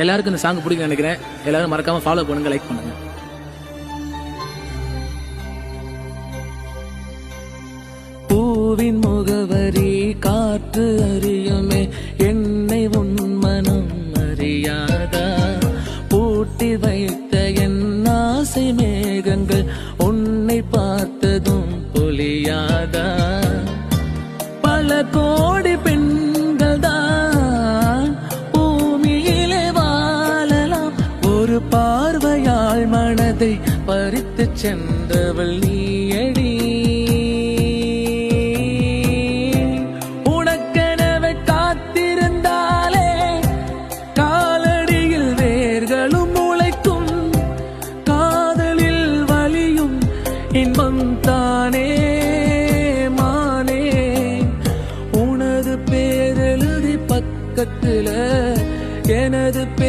எல்லாருக்கும் இந்த சாங் பிடிக்கும் நினைக்கிறேன். எல்லாரும் மறக்காம ஃபாலோ பண்ணுங்க, லைக் பண்ணுங்க. பூவின் முகவரி காற்று அறியுமே, என்னை உன் மனம் அறியாதா? பூட்டி வைத்த என் ஆசை மேகங்கள் உன்னை பார்த்ததும் பொலியாதா? பல கோடி பெண்கள் தான் பூமியிலே வாழலாம், ஒரு பார்வையால் மனதை பறித்து சென்றவள் நீ.